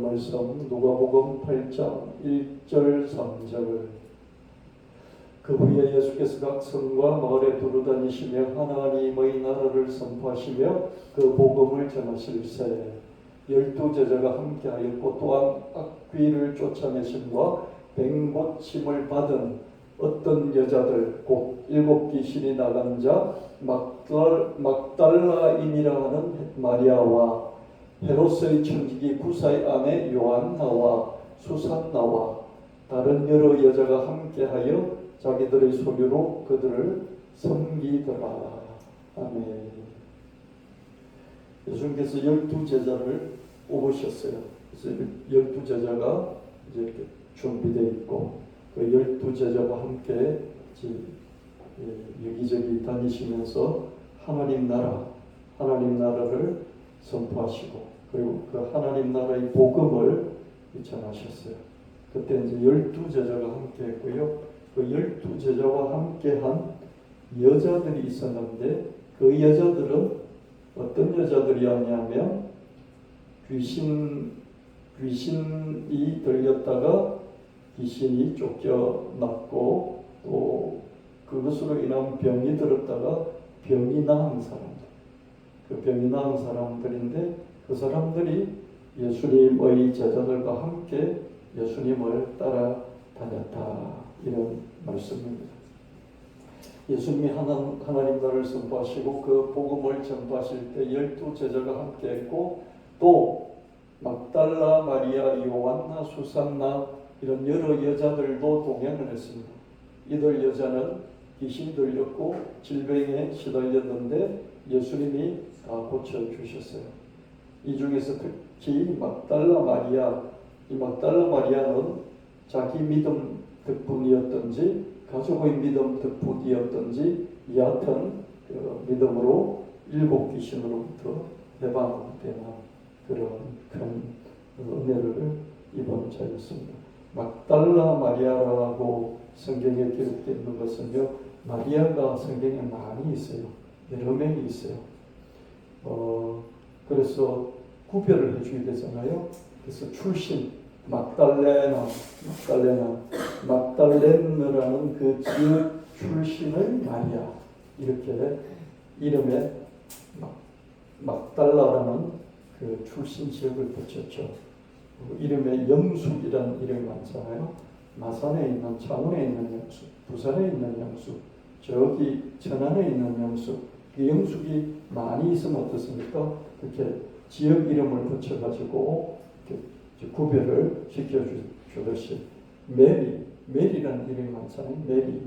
말씀 누가복음 8장 1절 3절. 그 후에 예수께서 각 성과 마을에 두루다니시며 하나님의 나라를 선포하시며 그 복음을 전하실세 12 제자가 함께하였고 또한 악귀를 쫓아내심과 뱅고침을 받은 어떤 여자들 곧 7 귀신이 나간 자 막달라인이라 하는 마리아와 헤롯의 청지기 구사의 아내 요한나와 수산나와 다른 여러 여자가 함께하여 자기들의 소유로 그들을 섬기더라. 아멘. 예수님께서 12 제자를 뽑으셨어요. 그래서 12 제자가 이제 이렇게 준비되어 있고 그 12 제자와 함께 여기저기 다니시면서 하나님 나라를 선포하시고 그리고 그 하나님 나라의 복음을 전하셨어요. 그때 이제 12 제자가 함께 했고요. 그 12 제자와 함께한 여자들이 있었는데 그 여자들은 어떤 여자들이었냐면 귀신이 들렸다가 귀신이 쫓겨났고 또 그것으로 인한 병이 들었다가 병이 나은 사람들, 그 병이 나은 사람들인데 그 사람들이 예수님의 제자들과 함께 예수님을 따라다녔다 이런 말씀입니다. 예수님이 하나님 나라를 선포하시고 그 복음을 전파하실 때 12 제자가 함께했고 또 막달라 마리아, 요한나, 수산나 이런 여러 여자들도 동행을 했습니다. 이들 여자는 귀신이 들렸고 질병에 시달렸는데 예수님이 다 고쳐주셨어요. 이 중에서 특히 막달라 마리아, 이 막달라 마리아는 자기 믿음 덕분이었던지 가족의 믿음 덕분이었던지 여하튼 그 믿음으로 7 귀신으로부터 해방되는 그런 큰 은혜를 입은 자였습니다. 막달라 마리아라고 성경에 기록되어 있는 것은요, 마리아가 성경에 많이 있어요. 여러 명이 있어요. 그래서 구별을 해주게 되잖아요. 그래서 출신 막달레느라는 그 지역 출신의 마리아 이렇게 이름에 막달라라는 그 출신 지역을 붙였죠. 이름에 영숙이라는 이름이 많잖아요. 마산에 있는, 창원에 있는 영숙, 부산에 있는 영숙, 저기 천안에 있는 영숙, 그 영숙이 많이 있으면 어떻습니까? 그렇게 지역 이름을 붙여가지고 구별을 시켜주듯이 메리라는 이름이 많잖아요. 메리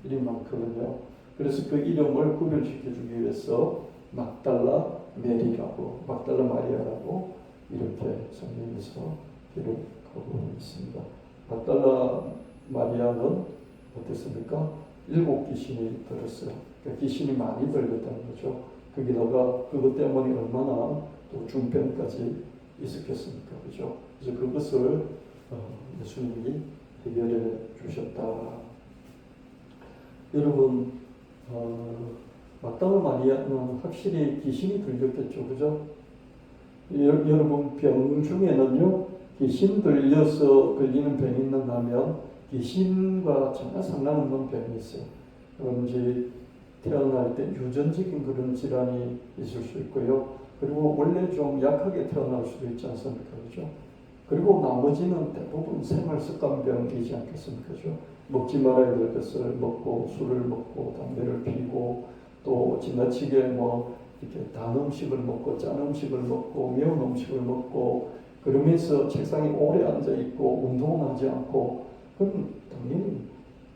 이름이 많거든요. 그래서 그 이름을 구별시켜주기 위해서 막달라 마리아라고 이렇게 성경에서 기록하고 있습니다. 막달라 마리아는 어땠습니까? 7 귀신이 들었어요. 그러니까 귀신이 많이 들렸다는 거죠. 거기다가 그것 때문에 얼마나 또 중병까지 있었겠습니까? 그죠? 그래서 그것을 예수님이 해결해 주셨다. 여러분, 막달라 마리아는 확실히 귀신이 들렸겠죠. 그죠? 여러분, 병 중에는요, 귀신 들려서 걸리는 병이 있는가 하면 귀신과 전혀 상관없는 병이 있어요. 그런지 태어날 때 유전적인 그런 질환이 있을 수 있고요. 그리고 원래 좀 약하게 태어날 수도 있지 않습니까? 그죠? 그리고 나머지는 대부분 생활 습관병이지 않겠습니까? 그죠? 먹지 말아야 될 것을 먹고 술을 먹고 담배를 피우고 또 지나치게 이렇게 단 음식을 먹고 짠 음식을 먹고 매운 음식을 먹고 그러면서 책상에 오래 앉아 있고 운동은 하지 않고 그럼 당연히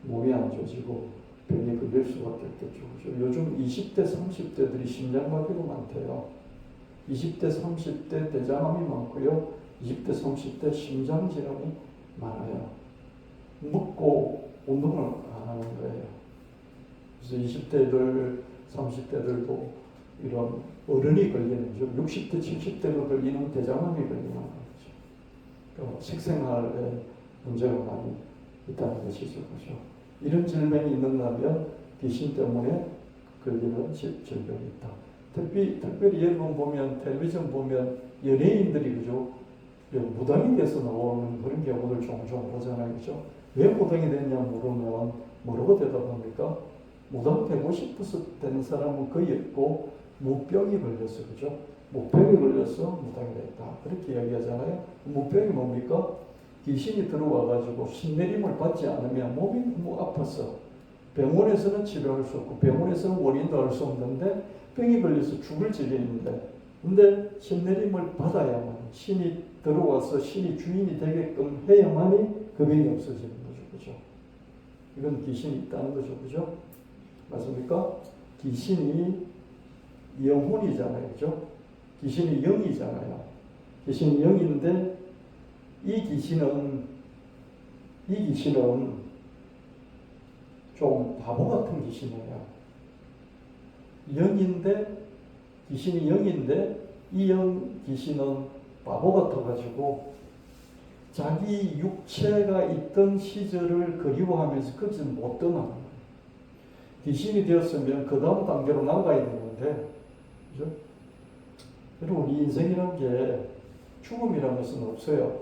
몸이 안 좋아지고 병이 걸릴 수밖에 없겠죠. 요즘 20대, 30대들이 심장마비가 많대요. 20대, 30대 대장암이 많고요. 20대, 30대 심장질환이 많아요. 먹고 운동을 안 하는 거예요. 그래서 20대들, 30대들도 이런 어른이 걸리는, 60대, 70대가 걸리는 대장암이 걸리는 거죠. 그러니까 식생활에 문제가 많이 있다는 것이죠. 그렇죠? 이런 질병이 있는가 하면 귀신 때문에 걸리는 질병이 있다. 특별히 여러분 보면 텔레비전 보면 연예인들이 그죠? 무당이 돼서 나오는 그런 경우를 종종 보잖아요. 그죠? 왜 무당이 됐냐 물으면 뭐라고 대답합니까? 무당 되고 싶어서 된 사람은 거의 없고 무병이 걸렸어. 그죠? 무병이 걸려서 무당이 됐다. 그렇게 이야기하잖아요. 무병이 뭡니까? 귀신이 들어와가지고 신내림을 받지 않으면 몸이 너무 아파서 병원에서는 치료할 수 없고 병원에서는 원인도 알 수 없는데 병이 걸려서 죽을 지경인데 근데 신내림을 받아야만 신이 들어와서 신이 주인이 되게끔 해야만이 그 병이 없어지는 거죠. 그죠? 이건 귀신이 있다는 거죠. 그죠? 맞습니까? 귀신이 영혼이잖아요. 그죠? 귀신이 영이잖아요. 귀신이 영인데 이 귀신은 좀 바보 같은 귀신이에요. 귀신이 영인데 이 귀신은 바보 같아가지고 자기 육체가 있던 시절을 그리워하면서 거기서 못 떠나는 거예요. 귀신이 되었으면 그 다음 단계로 나가야 되는데, 그죠? 그리고 우리 인생이라는 게 죽음이라는 것은 없어요.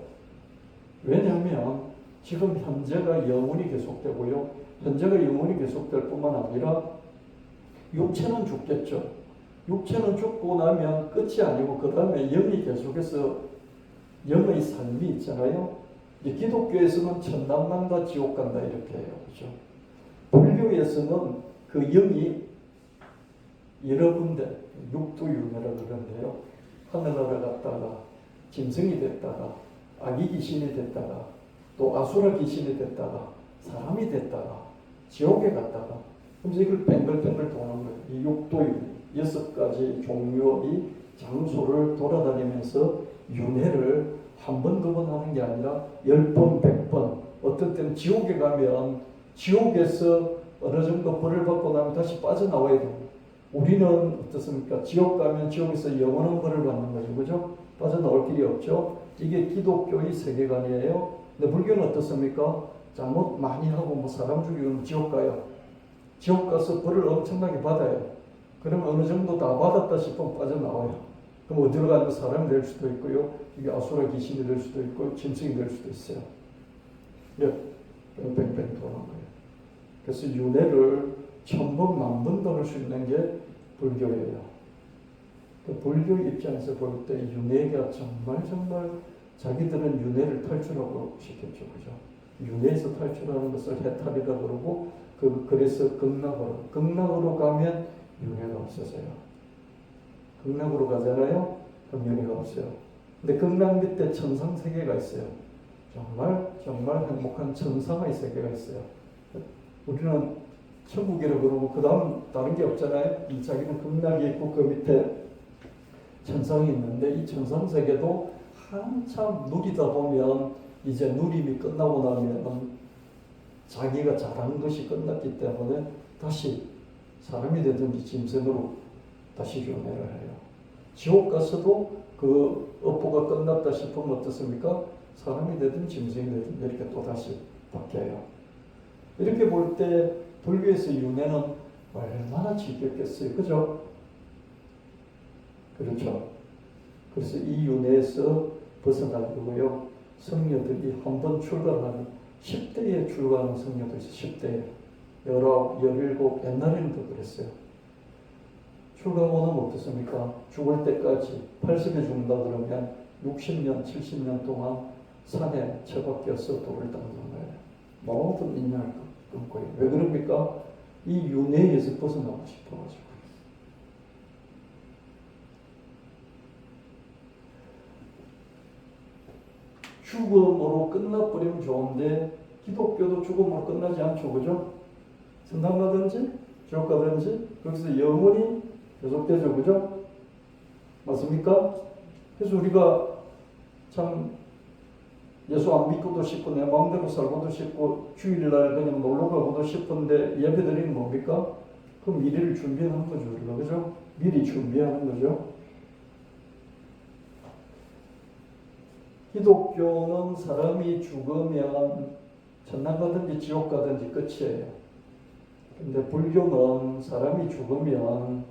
왜냐하면 지금 현재가 영원히 계속되고요. 현재가 영원히 계속될 뿐만 아니라 육체는 죽겠죠. 육체는 죽고 나면 끝이 아니고 그 다음에 영이 계속해서 영의 삶이 있잖아요. 기독교에서는 천당 간다, 지옥 간다 이렇게 해요. 그렇죠? 불교에서는 그 영이 여러 군데 육두윤회라고 그러는데요. 하늘나라 갔다가 짐승이 됐다가 아기 귀신이 됐다가 또 아수라 귀신이 됐다가 사람이 됐다가 지옥에 갔다가 그래서 이걸 뱅글뱅글 도는 거예요. 이 육도윤 6가지 종류의 장소를 돌아다니면서 윤회를 한 번, 두 번 하는 게 아니라 10번, 100번. 어떤 때는 지옥에 가면 지옥에서 어느 정도 벌을 받고 나면 다시 빠져나와야 돼요. 우리는 어떻습니까? 지옥 가면 지옥에서 영원한 벌을 받는 거죠. 그죠? 빠져나올 길이 없죠. 이게 기독교의 세계관이에요. 근데 불교는 어떻습니까? 잘못 많이 하고 뭐 사람 죽이면 지옥 가요. 지옥 가서 벌을 엄청나게 받아요. 그러면 어느 정도 다 받았다 싶으면 빠져나와요. 그럼 어디로 가면 사람이 될 수도 있고요. 이게 아수라 귀신이 될 수도 있고 짐승이 될 수도 있어요. 예, 뺑뺑뺑 도는 거예요. 그래서 윤회를 1000번, 10,000번도 할 수 있는 게 불교예요. 그 불교 입장에서 볼 때 윤회가 정말 자기들은 윤회를 탈출하고 싶겠죠. 그죠? 윤회에서 탈출하는 것을 해탈이라고 그러고 그래서 극락으로 가면 윤회가 없어져요. 극락으로 가잖아요. 그럼 윤회가 없어요. 근데 극락 밑에 천상 세계가 있어요. 정말 행복한 천상의 세계가 있어요. 우리는 천국이라고 그러고 그 다음 다른 게 없잖아요. 자기는 극락이 있고 그 밑에 천상이 있는데 이 천상 세계도 한참 누리다 보면 이제 누림이 끝나고 나면 자기가 잘한 것이 끝났기 때문에 다시 사람이 되든지 짐승으로 다시 윤회를 해요. 지옥 가서도 그 업보가 끝났다 싶으면 어떻습니까? 사람이 되든 짐승이 되든 이렇게 또 다시 바뀌어요. 이렇게 볼 때 불교에서 윤회는 얼마나 지겹겠어요. 그죠? 그렇죠. 그래서 이 윤회에서 벗어나려고요. 성녀들이 한번 출가하는 10대에 출가하는 성녀도 있어요. 10대에. 19, 17 옛날에는 더 그랬어요. 출가하고 나면 어떻습니까? 죽을 때까지 80에 죽는다 그러면 60년, 70년 동안 산에 처박혀서 돌을 닦는 거예요. 모든 인연을 끊고. 왜 그럽니까? 이 윤회에서 벗어나고 싶어가지고. 죽음으로 끝나버리면 좋은데 기독교도 죽음으로 끝나지 않죠. 그죠? 천당 가든지 지옥 가든지 거기서 영원히 계속되죠. 그죠? 맞습니까? 그래서 우리가 참 예수 안 믿고도 싶고 내 마음대로 살고도 싶고 주일날 그냥 놀러 가고도 싶은데 예배드리는 뭡니까? 그 미래를 준비하는 거죠. 우리가. 그죠? 미리 준비하는 거죠. 기독교는 사람이 죽으면 천당 가든지 지옥 가든지 끝이에요. 근데 불교는 사람이 죽으면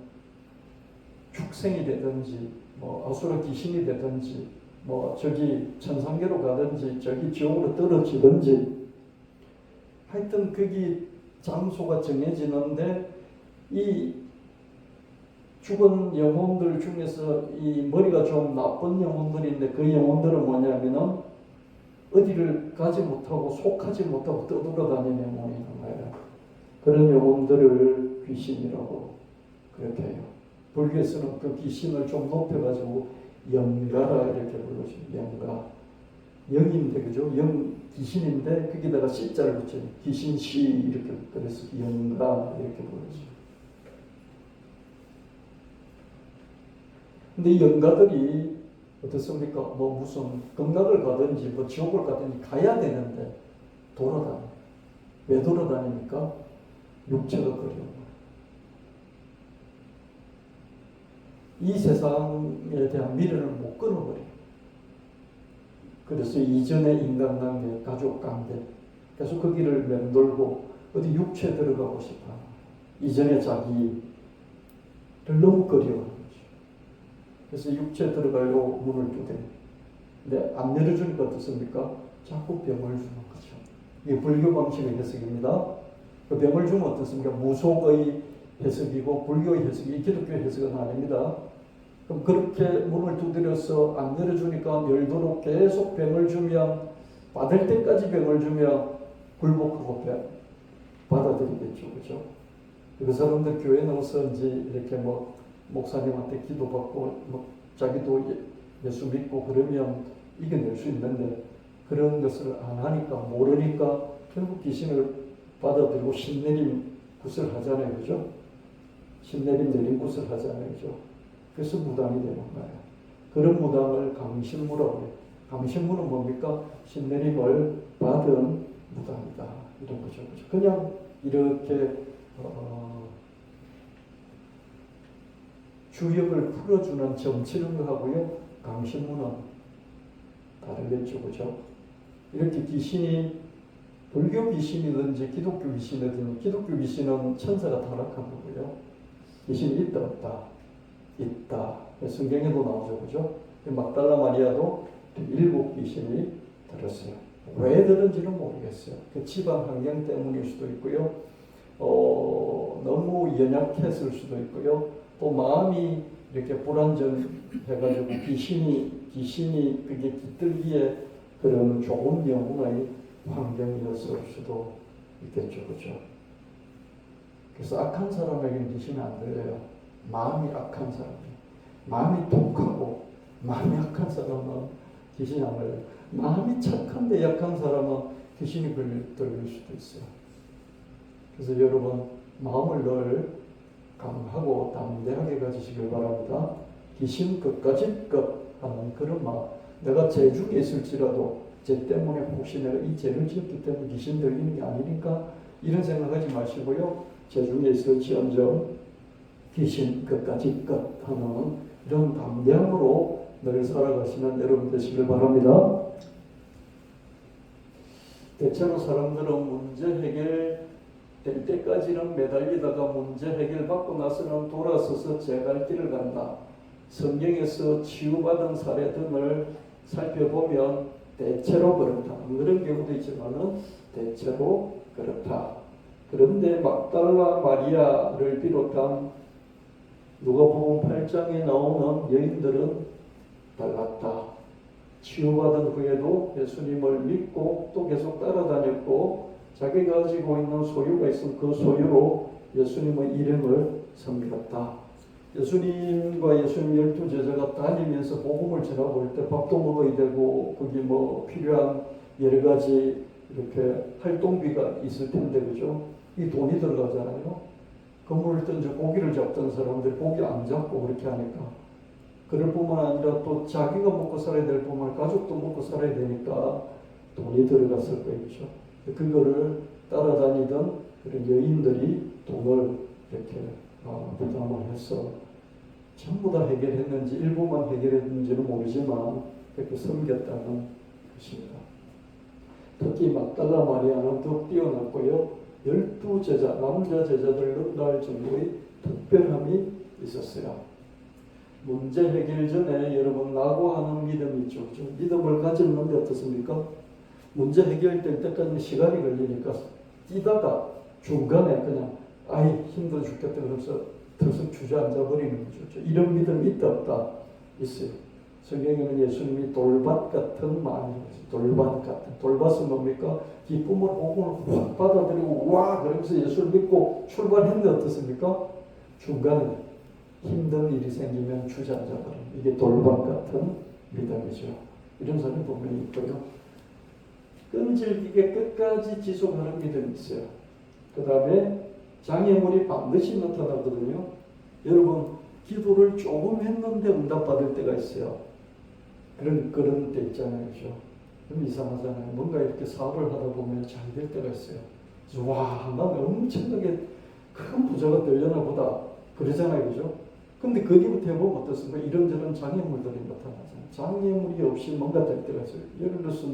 축생이 되든지 뭐 아수라 귀신이 되든지 뭐 저기 천상계로 가든지 저기 지옥으로 떨어지든지 하여튼 거기 장소가 정해지는데 이 죽은 영혼들 중에서 이 머리가 좀 나쁜 영혼들인데 그 영혼들은 뭐냐면은 어디를 가지 못하고 속하지 못하고 떠돌아다니는 영혼이 있는 거예요. 그런 영혼들을 귀신이라고 그렇게 해요. 불교에서는 그 귀신을 좀 높여가지고 영가라 이렇게 불러줘요. 영가. 영인데 그죠? 영 귀신인데 거기다가 씨자를 붙여요. 귀신시 이렇게 그래서 영가 이렇게 불러줘요. 근데 이 영가들이 어떻습니까? 뭐 무슨 극락을 가든지 뭐 지옥을 가든지 가야 되는데 돌아다녀. 왜 돌아다닙니까? 육체가 그리운 이 세상에 대한 미련을 못 끊어버려요. 그래서 이전의 인간관계, 가족관계 계속 그 길을 맴돌고 어디 육체에 들어가고 싶어. 이전의 자기를 너무 그리워하는 거죠. 그래서 육체에 들어가려고 문을 두드려. 근데 안 열어주니까 어떻습니까? 자꾸 병을 주는 거죠. 이게 불교 방식의 해석입니다. 그 병을 주면 어떻습니까? 무속의 해석이고 불교의 해석이 기독교의 해석은 아닙니다. 그럼 그렇게 문을 두드려서 안 열어주니까 열도록 계속 병을 주면 받을 때까지 병을 주면 굴복하고 받아들이겠죠. 그죠? 그 사람들 교회 나와서 이제 이렇게 뭐 목사님한테 기도받고 뭐 자기도 예수 믿고 그러면 이겨낼 수 있는데 그런 것을 안 하니까 모르니까 결국 귀신을 받아들이고 신내림 굿을 하잖아요. 그죠? 신내림 내림 굿을 하잖아요. 그죠? 그래서 무당이 되는 거예요. 그런 무당을 강신무라고 해요. 강신무는 뭡니까? 신내림을 받은 무당이다. 이런 거죠. 그냥 이렇게 주역을 풀어주는 점치는 거하고요. 강신무는 다르겠죠. 그죠? 이렇게 귀신이 불교 귀신이든지 기독교 귀신이든지 기독교 귀신은 천사가 타락한 거고요. 귀신이 있다 없다? 있다. 성경에도 나오죠. 그죠? 막달라 마리아도 7 귀신이 들었어요. 왜 들은지는 모르겠어요. 그 집안 환경 때문일 수도 있고요. 너무 연약했을 수도 있고요. 또 마음이 이렇게 불안정해가지고 귀신이 그게 깃들기에 그런 좋은 영혼의 환경이었을 수도 있겠죠. 그죠? 그래서 악한 사람에게는 귀신이 안 들려요. 마음이 악한 사람, 마음이 독하고 마음이 약한 사람은 귀신이 안 걸려요. 마음이 착한데 약한 사람은 귀신이 들릴 수도 있어요. 그래서 여러분 마음을 늘 강하고 담대하게 가지시길 바랍니다. 귀신 끝까지 하는 그런 마음. 내가 죄 중에 있을지라도 죄 때문에 혹시 내가 이 죄를 지었기 때문에 귀신 들리는 게 아니니까 이런 생각하지 마시고요. 죄 중에 있을지언정 귀신 끝까지 하는 이런 담대함으로 늘 살아가시는 여러분 되시길 바랍니다. 대체로 사람들은 문제 해결될 때까지는 매달리다가 문제 해결받고 나서는 돌아서서 제 갈 길을 간다. 성경에서 치유받은 사례 등을 살펴보면 대체로 그렇다. 그런 경우도 있지만은 대체로 그렇다. 그런데 막달라 마리아를 비롯한 누가복음 8장에 나오는 여인들은 달랐다. 치유받은 후에도 예수님을 믿고 또 계속 따라다녔고 자기가 가지고 있는 소유가 있으면 그 소유로 예수님의 이름을 섬겼다. 예수님과 예수님 12제자가 다니면서 복음을 전하고 할 때 밥도 먹어야 되고 거기 뭐 필요한 여러 가지 이렇게 활동비가 있을 텐데 그죠? 이 돈이 들어가잖아요. 건물을 던져 고기를 잡던 사람들이 고기 안 잡고 그렇게 하니까 그럴 뿐만 아니라 또 자기가 먹고 살아야 될 뿐만 아니라 가족도 먹고 살아야 되니까 돈이 들어갔을 거예요. 그렇죠? 그거를 따라다니던 그런 여인들이 돈을 이렇게 부담을 해서 전부 다 해결했는지 일부만 해결했는지는 모르지만 그렇게 섬겼다는 것입니다. 특히 막달라 마리아는 더 뛰어났고요. 12제자, 남자 제자들로 날 정도의 특별함이 있었어요. 문제 해결 전에 여러분 낙오하는 믿음이 있죠. 그죠? 믿음을 가졌는데 어떻습니까? 문제 해결될 때까지 시간이 걸리니까 뛰다가 중간에 그냥 아이 힘들어 죽겠다 그러면서 덜썩 주저앉아 버리는 거죠. 이런 믿음이 있다 없다? 있어요. 성경에는 예수님이 돌밭 같은 마음이라고 했어요. 돌밭 같은. 돌밭은 뭡니까? 기쁨을 복음을 확 받아들이고 와 그러면서 예수를 믿고 출발했는데 어떻습니까? 중간에 힘든 일이 생기면 주저앉아 버리는 이게 돌밭 같은 믿음이죠. 이런 사람이 분명히 있고요. 끈질기게 끝까지 지속하는 믿음이 있어요. 그 다음에 장애물이 반드시 나타나거든요. 여러분 기도를 조금 했는데 응답받을 때가 있어요. 그런 때 있잖아요. 그죠? 그럼 이상하잖아요. 뭔가 이렇게 사업을 하다 보면 잘 될 때가 있어요. 와, 난 엄청나게 큰 부자가 되려나 보다. 그러잖아요. 그죠? 근데 거기부터 해보면 어떻습니까? 이런저런 장애물들이 나타나잖아요. 장애물이 없이 뭔가 될 때가 있어요. 예를 들어서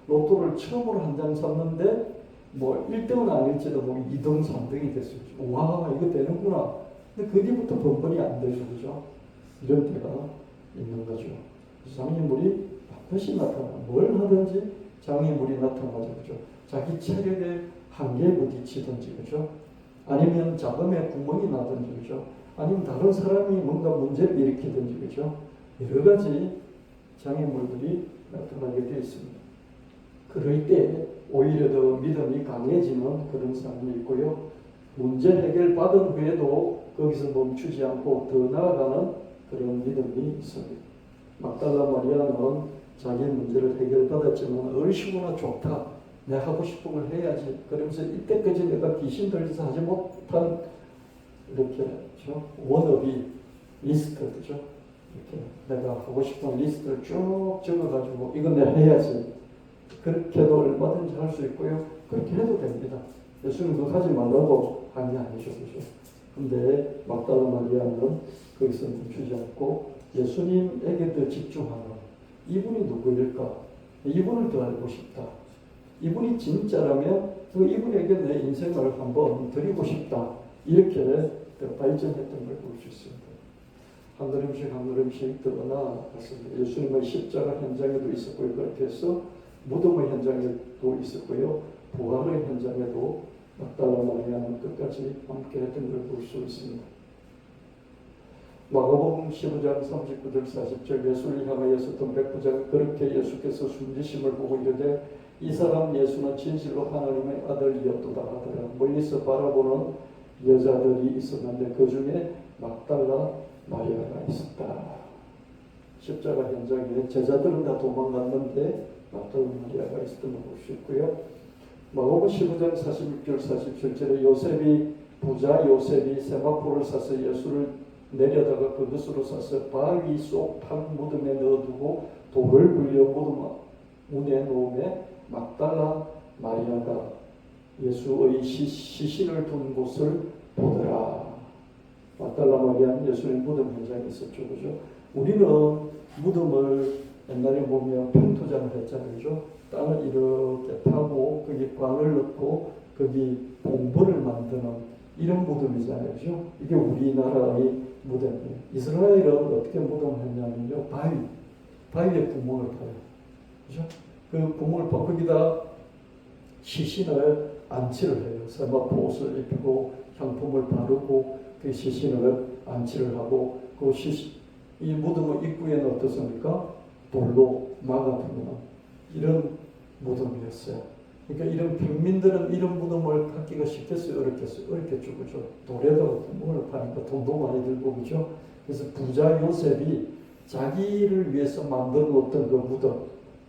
로또를 처음으로 한 장 샀는데 1등은 아닐지도 2등, 3등이 됐어요. 와, 이거 되는구나. 근데 거기부터 번번이 안 되죠. 그죠? 이런 때가 있는 거죠. 장애물이 반드시 나타나. 뭘 하든지 장애물이 나타나죠. 그죠? 자기 체력의 한계에 부딪히든지, 그죠? 아니면 자금에 구멍이 나든지, 그죠? 아니면 다른 사람이 뭔가 문제를 일으키든지, 그죠? 여러 가지 장애물들이 나타나게 되어 있습니다. 그럴 때 오히려 더 믿음이 강해지는 그런 사람이 있고요. 문제 해결 받은 후에도 거기서 멈추지 않고 더 나아가는 그런 믿음이 있습니다. 막달라 마리아는 자기 문제를 해결받았지만 얼씨구나 좋다. 내가 하고 싶은 걸 해야지. 그러면서 이때까지 내가 귀신 들려서 하지 못한 이렇게 워너비 리스트죠. 이렇게 내가 하고 싶은 리스트를 쭉 적어가지고 이건 내가 해야지. 그렇게도 얼마든지 할 수 있고요. 그렇게 해도 됩니다. 예수님 그거 하지 말라고 하는 게 아니죠. 그죠? 근데 막달라 마리아는 거기서 멈추지 않고 예수님에게 더 집중하는 이분이 누구일까? 이분을 더 알고 싶다. 이분이 진짜라면 이분에게 내 인생을 한번 드리고 싶다. 이렇게 더 발전했던 걸 볼 수 있습니다. 한 걸음씩 한 걸음씩 더 나아갔습니다. 예수님의 십자가 현장에도 있었고요. 그렇게 해서 무덤의 현장에도 있었고요. 부활의 현장에도 막달라 마리아는 끝까지 함께 했던 걸 볼 수 있습니다. 마가복음 15장 39절 40절 예수를 향하여 섰던 백부장은 그렇게 예수께서 숨지심을 보고 이르되 이 사람 예수는 진실로 하나님의 아들이었도다 하더라. 멀리서 바라보는 여자들이 있었는데 그 중에 막달라 마리아가 있었다. 십자가 현장에 제자들은 다 도망갔는데 막달라 마리아가 있었던 걸 볼 수 있고요. 마가복음 15장 46절 47절에 부자 요셉이 세마포를 사서 예수를 내려다가 그것으로 싸서 바위 속 판 무덤에 넣어두고 돌을 굴려 무덤 문에 놓음에 막달라 마리아가 예수의 시신을 둔 곳을 보더라. 막달라 마리아는 예수의 무덤 현장에 있었죠. 그죠? 우리는 무덤을 옛날에 보면 평토장을 했잖아요. 그죠? 땅을 이렇게 파고 거기 관을 넣고 거기 봉분을 만드는 이런 무덤이잖아요. 그죠? 이게 우리나라의 무덤이에요. 이스라엘은 어떻게 무덤을 했냐면요. 바위에 구멍을 파요. 그죠? 그 구멍을 파고 거기다 시신을 안치를 해요. 세마포 옷을 입히고 향품을 바르고 그 시신을 안치를 하고 이 무덤의 입구에는 어떻습니까? 돌로 막아두는 이런 무덤이었어요. 그러니까 이런 평민들은 이런 무덤을 갖기가 쉽겠어요? 어렵겠어요? 어렵겠죠. 그죠? 돌에다가 구멍을 파니까 돈도 많이 들고, 그죠? 그래서 부자 요셉이 자기를 위해서 만들어 놓던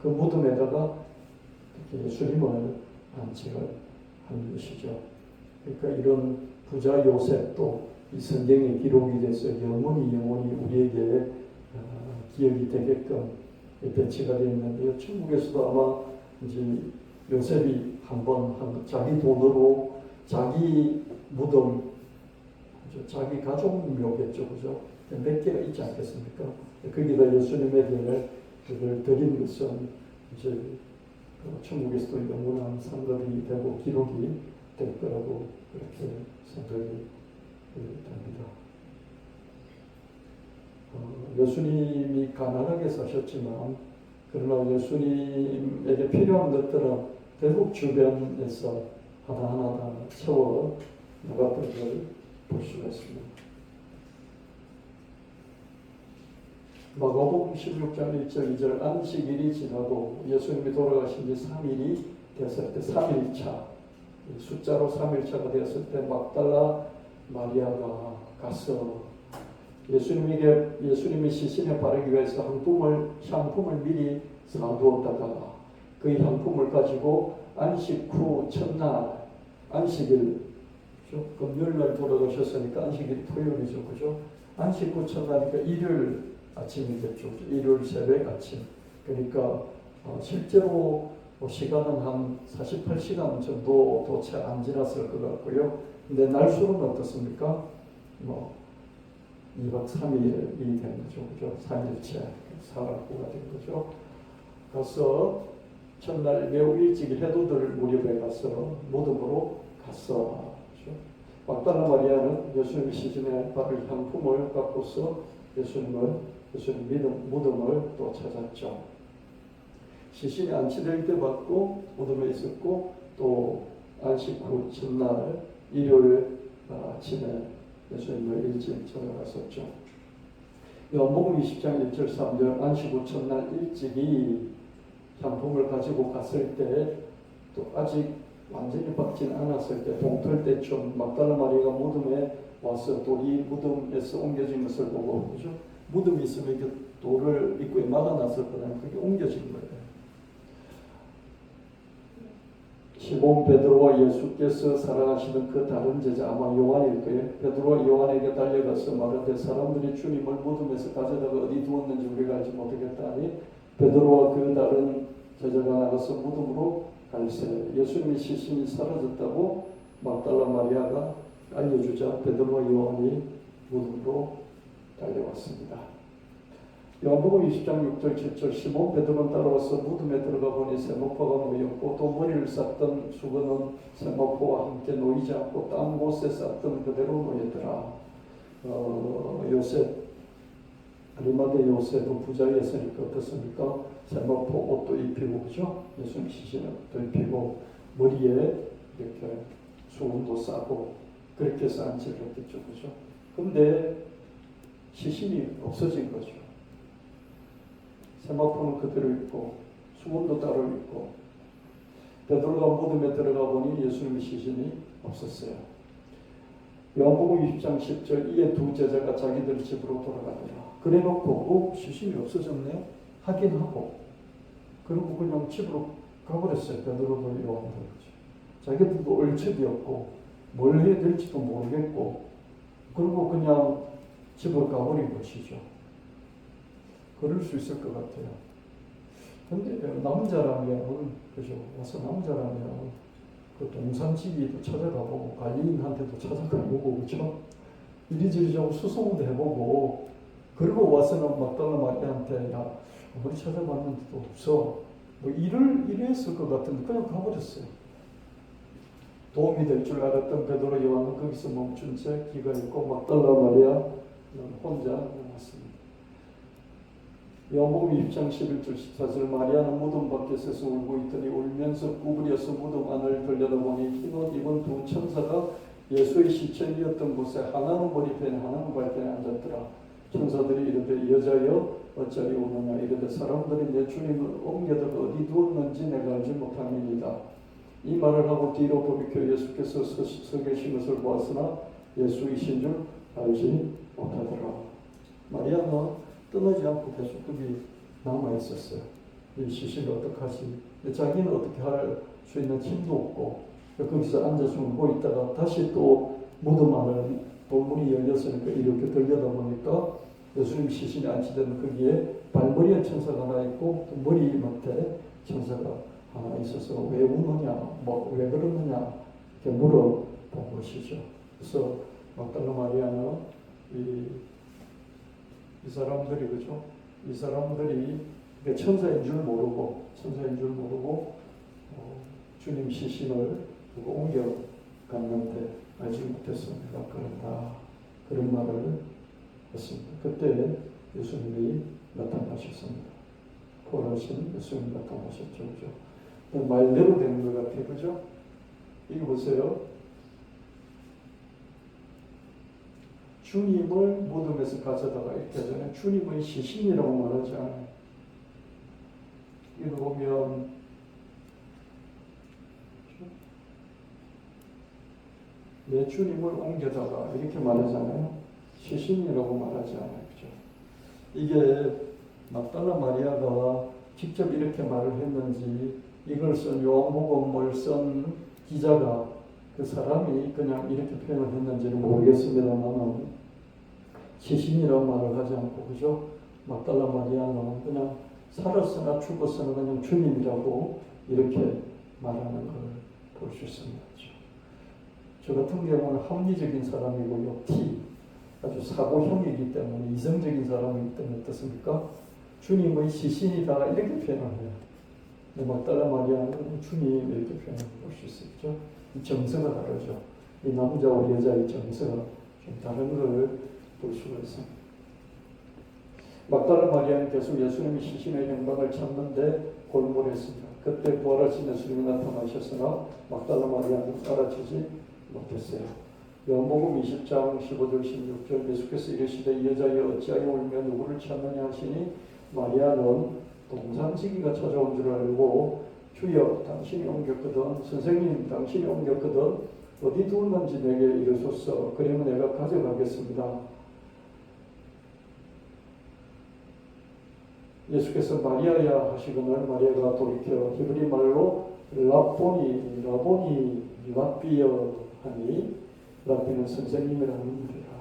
그 무덤에다가 예수님을 안치를 한 것이죠. 그러니까 이런 부자 요셉도 이 성경에 기록이 돼서 영원히 우리에게 기억이 되게끔 배치가 되어 있는데요. 천국에서도 아마 이제 요셉이 한번 자기 돈으로 자기 무덤, 자기 가족 묘겠죠, 그죠? 몇 개가 있지 않겠습니까? 거기다 예수님에 대해 그걸 드린 것은 이제 천국에서도 영원한 상급이 되고 기록이 될 거라고 그렇게 생각이 됩니다. 예수님이 가난하게 사셨지만 그러나 예수님에게 필요한 것들은 대북 주변에서 하나하나 다 채워 나갔던 걸 볼 수가 있습니다. 마가복음 16장 1절 2절 안식일이 지나고 예수님이 돌아가신 지 3일이 되었을 때 3일차 숫자로 3일차가 되었을 때 막달라 마리아가 가서 예수님이 시신에 바르기 위해서 향품을 미리 사두었다가 그 향품을 가지고 안식 후 첫날 안식일 금요일날 돌아가셨으니까 안식일이 토요일이죠, 그죠? 안식 후 첫날이니까 일요일 아침이겠죠, 일요일 새벽 아침. 그러니까 실제로 시간은 한 48시간 정도 채 안 지났을 것 같고요. 근데 날수는 어떻습니까? 2박 3일이 된 거죠, 그죠? 3일째 사라고가 된 거죠. 가서 첫날 매우 일찍 해돋을 무렵에 가서 무덤으로 갔어. 막달라 마리아는 예수님의 시신에 바를 향품을 갖고서 예수님 무덤을 또 찾았죠. 시신이 안치될 때 받고 무덤에 있었고 또 안식 후 첫날 일요일 아침에 예수님을 일찍 찾아갔었죠. 요한복음 20장 1절 3절 안식 후 첫날 일찍이 향품을 가지고 갔을 때 또 아직 완전히 박진 않았을 때 동틀 때쯤 막달라 마리아가 무덤에 와서 돌이 무덤에서 옮겨진 것을 보고 그죠? 무덤이 있으면 이렇게 돌을 입구에 막아놨을 거잖아요. 그게 옮겨진 거예요. 시몬 베드로와 예수께서 사랑하시는 그 다른 제자 아마 요한일 거예요. 베드로와 요한에게 달려가서 말하되 사람들이 주님을 무덤에서 가져다가 어디 두었는지 우리가 알지 못하겠다니 베드로와 그 다른 제자가 나가서 무덤으로 갈새 예수님의 시신이 사라졌다고 막달라 마리아가 알려주자 베드로와 요한이 무덤으로 달려왔습니다. 요한복음 20장 6절 7절 시몬 베드로는 따라와서 무덤에 들어가 보니 세마포가 놓였고 또 머리를 쌌던 수건은 세마포와 함께 놓이지 않고 딴 곳에 쌌던 그대로 놓였더라. 요셉 아리마대 요셉은 부자였으니까 어떻습니까? 세마포 옷도 입히고 그죠? 예수님 시신은 옷도 입히고 머리에 이렇게 수건도 싸고 그렇게 해서 안치를 했겠죠, 그죠? 근데 시신이 없어진 거죠. 세마포는 그대로 있고 수건도 따로 있고 베드로가 무덤에 들어가 보니 예수님의 시신이 없었어요. 요한복음 20장 10절 이에 두 제자가 자기들 집으로 돌아가더라. 그래놓고 시신이 없어졌네 확인하고 그리고 그냥 집으로 가버렸어요. 베드로도 요한도 자기들도 얼척이 없고 뭘 해야 될지도 모르겠고 그리고 그냥 집으로 가버린 것이죠. 그럴 수 있을 것 같아요. 근데 남자라면 그죠? 와서 남자라면 그 동산지기도 찾아가보고 관리인한테도 찾아가보고 그죠? 이리저리 좀 수소문도 해보고 그리고 와서는 막달라 마리아한테 야 아무리 찾아봤는데도 없어 뭐 이랬을 것 같은데 그냥 가버렸어요. 도움이 될 줄 알았던 베드로 요한은 거기서 멈춘 채 기가 있고 막달라 마리아는 혼자 남았습니다. 요한복음 20장 11절 14절 마리아는 무덤 밖에 서서 울고 있더니 울면서 구부려서 무덤 안을 들여다보니 흰옷 입은 두 천사가 예수의 시체이었던 곳에 하나는 머리편에 하나는 발편에 앉았더라. 천사들이 이르되 여자여 어찌하여 우느냐 이르되 사람들이 내 주님을 옮겨다가 어디 두었는지 내가 알지 못함이니이다. 이 말을 하고 뒤로 돌이켜 예수께서 서 계신 것을 보았으나 예수이신 줄 알지 못하더라. 마리아는 떠나지 않고 계속 거기 남아 있었어요. 이 시신을 어떡하지? 자기는 어떻게 할 수 있는 힘도 없고 거기서 앉아서 울고 있다가 다시 또 무덤 안을 돌문이 열렸으니까 이렇게 들여다보니까 예수님 시신이 안치된 거기에 발머리에 천사가 하나 있고 또 머리 밑에 천사가 하나 있어서 왜 우느냐, 왜 그러느냐 이렇게 물어본 것이죠. 그래서 막달라 마리아는 이 사람들이 그죠? 이 사람들이 천사인 줄 모르고 주님 시신을 누가 옮겨갔는데 알지 못했습니다. 그런다 그런 말을 했습니다. 그때 예수님이 나타나셨습니다. 부활하신 예수님이 나타나셨죠. 그죠? 말대로 되는 것 같아요. 그죠? 이거 보세요. 주님을 무덤에서 가져다가 이렇게 하잖아요. 주님의 시신이라고 말하지 않아요. 이거 보면 내 주님을 옮겨다가 이렇게 말하잖아요. 시신이라고 말하지 않아요. 그죠? 이게 막달라 마리아가 직접 이렇게 말을 했는지 이걸 쓴 요한복음을 쓴 기자가 그 사람이 그냥 이렇게 표현을 했는지는 모르겠습니다만 시신이라고 말을 하지 않고 그죠? 막달라 마리아는 그냥 살았으나 죽었으나 그냥 주님이라고 이렇게 말하는 걸 볼 수 있습니다. 저 같은 경우는 합리적인 사람이고요. 아주 사고형이기 때문에 이성적인 사람이기 때문에 어떻습니까? 주님의 시신이다 이렇게 표현을 해요. 막달라 마리아는 주님 이렇게 표현을 볼 수 있죠. 이 정서가 다르죠. 이 남자와 여자의 정서가 좀 다른 걸 볼 수가 있습니다. 막달라 마리아는 계속 예수님의 시신의 영광을 찾는데 골몰했습니다. 그때 부활하신 예수님이 나타나셨으나 막달라 마리아는 알아채지 못했어요. 요한복음 20장 15절 16절 예수께서 이르시되 이 여자여 어찌하여 울며 누구를 찾느냐 하시니 마리아는 동산지기가 찾아온 줄 알고 주여 당신이 옮겼거든 선생님 당신이 옮겼거든 어디 두었는지 내게 이르소서 그러면 내가 가져가겠습니다. 예수께서 마리아야 하시거늘 마리아가 돌이켜 히브리 말로 라보니 라비여 하니 라비는 선생님이라는 말이라.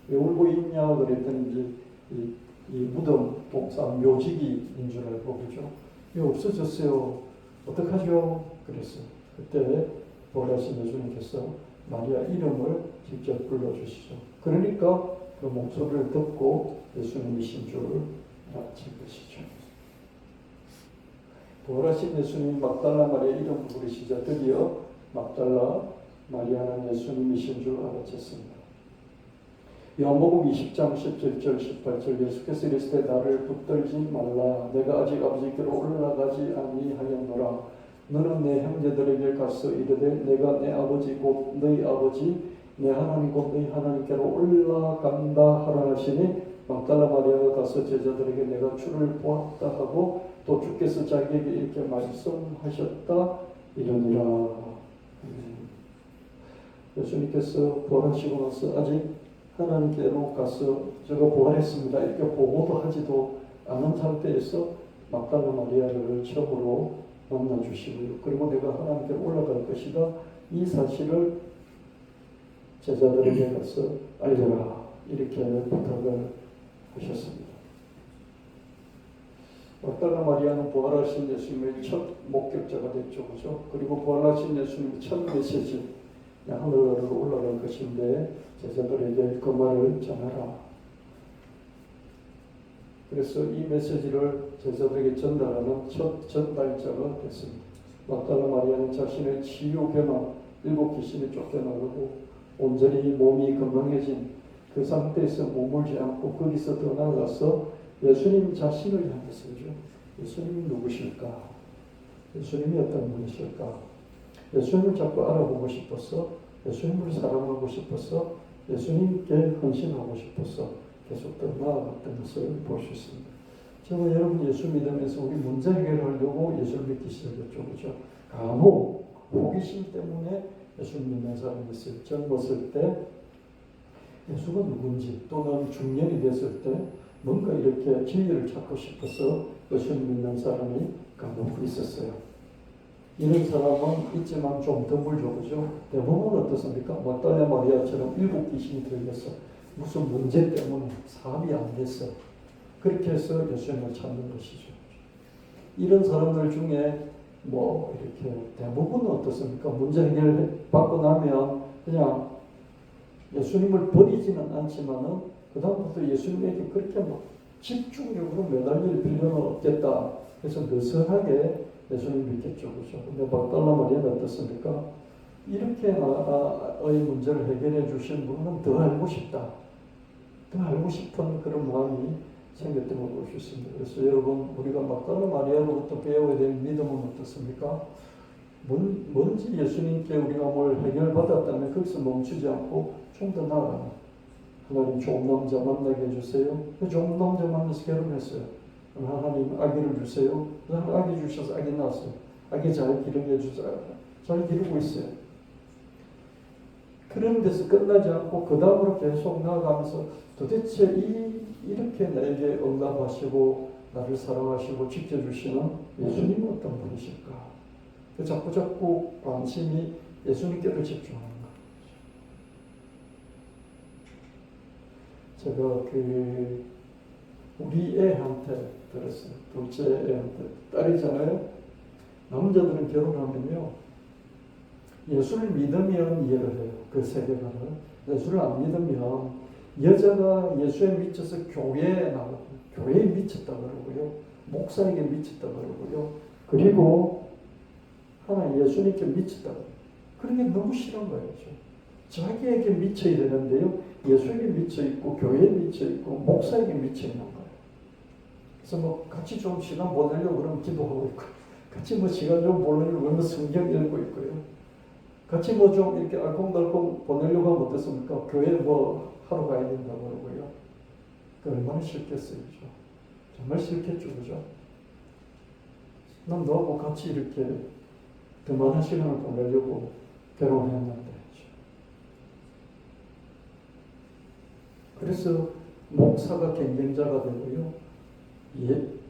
왜 울고 있냐 그랬더니 이 무덤 동산 묘지기인 줄 알고 그죠? 왜 없어졌어요? 어떡하죠? 그랬어요. 그때 부활하신 예수님께서 마리아 이름을 직접 불러주시죠. 그러니까 그 목소리를 듣고 예수님이신 줄 알아챈 것이죠. 부활하신 예수님 막달라 마리아 이름을 부르시자 드디어 막달라 마리아는 예수님이신 줄 알아챘습니다. 요한복음 20장 17절 18절 예수께서 이르시되 나를 붙들지 말라 내가 아직 아버지께로 올라가지 아니하였노라 너는 내 형제들에게 가서 이르되 내가 내 아버지 곧 너희 아버지 내 하나님 곧 너희 하나님께로 올라간다 하라 하시니 막달라 마리아가 가서 제자들에게 내가 주를 보았다 하고 또 주께서 자기에게 이렇게 말씀하셨다 이러니라. 예수님께서 부활하시고 나서 아직 하나님께로 가서 제가 부활했습니다 이렇게 보고도 하지도 않은 상태에서 막달라 마리아를 처음으로 만나주시고요. 그리고 내가 하나님께로 올라갈 것이다 이 사실을 제자들에게 가서 알려라 이렇게 부탁을 하셨습니다. 막달라 마리아는 부활하신 예수님의 첫 목격자가 됐죠. 그죠? 그리고 부활하신 예수님의 첫 메시지 하늘나라로 올라갈 것인데 제자들에게 그 말을 전하라. 그래서 이 메시지를 제자들에게 전달하는 첫 전달자가 됐습니다. 막달라 마리아는 자신의 치유 변화 7 귀신이 쫓겨나가고 온전히 몸이 건강해진 그 상태에서 머물지 않고 거기서 더 나아가서 예수님 자신을 향해서죠. 예수님이 누구실까? 예수님이 어떤 분이실까? 예수님을 자꾸 알아보고 싶어서 예수님을 사랑하고 싶어서 예수님께 헌신하고 싶어서 계속 더 나아갔던 것을 볼 수 있습니다. 저는 여러분 예수 믿으면서 우리 문제 해결하려고 예수를 믿기 시작했죠. 그렇죠? 간혹 호기심 때문에 예수를 믿는 사람이 있어요. 젊었을 때 예수가 누군지 또는 중년이 됐을 때 뭔가 이렇게 진리를 찾고 싶어서 예수를 믿는 사람이 간혹 있었어요. 이런 사람은 있지만 좀 드물죠. 그죠? 대부분 어떻습니까? 막달라 마리아처럼 7 귀신이 들렸어. 무슨 문제 때문에 사업이 안 됐어. 그렇게 해서 예수님을 찾는 것이죠. 이런 사람들 중에 뭐 이렇게 대부분은 어떻습니까? 문제 해결 받고 나면 그냥 예수님을 버리지는 않지만은 그다음부터 예수님에게 그렇게 막 집중적으로 매달릴 필요는 없겠다. 그래서 느슨하게 예수님 믿겠죠. 그렇죠? 근데 막달라 마리아는 어떻습니까? 이렇게 나의 문제를 해결해 주신 분은 더 알고 싶다. 더 알고 싶은 그런 마음이 생겼던 걸 볼 수 있습니다. 그래서 여러분, 우리가 막달라 마리아로부터 배워야 될 믿음은 어떻습니까? 뭔지 예수님께 우리가 뭘 해결받았다면 거기서 멈추지 않고 좀 더 나아가는, 하나님 좋은 남자 만나게 해주세요. 좋은 남자 만나서 결혼했어요. 하나님 아기를 주세요. 하나님 아기 주셔서 아기 낳았어요. 아기 잘 기르게 해주세요. 잘 기르고 있어요. 그런 데서 끝나지 않고 그 다음으로 계속 나아가면서 도대체 이렇게 나에게 응답하시고 나를 사랑하시고 지켜주시는 예수님은 어떤 분이실까? 자꾸 관심이 예수님께로 집중하는 거예요. 제가 우리 애한테 들었어요. 둘째 애한테, 딸이잖아요. 남자들은 결혼하면요, 예수를 믿으면 이해를 해요. 그 세계관을. 예수를 안 믿으면 여자가 예수에 미쳐서 교회에 나가고, 교회에 미쳤다 그러고요, 목사에게 미쳤다 그러고요, 그리고 하나 예수님께 미쳤다 그래요. 그런 게 너무 싫은 거예요. 자기에게 미쳐야 되는데요, 예수에게 미쳐있고 교회에 미쳐있고 목사에게 미쳐있는 거예요. 그래서 같이 좀 시간 보내려고 그러면 기도하고 있고, 같이 시간 좀 보내려고 그러면 성경 읽고 있고요, 같이 좀 이렇게 알콩달콩 보내려고 하면 어떻습니까? 교회 하러 가야 된다고 그러고요. 얼마나 싫겠어요, 그죠? 정말 싫겠죠, 그죠? 난 너하고 같이 이렇게 더 많은 시간을 보내려고 결혼했는데. 그래서 목사가 경쟁자가 되고요,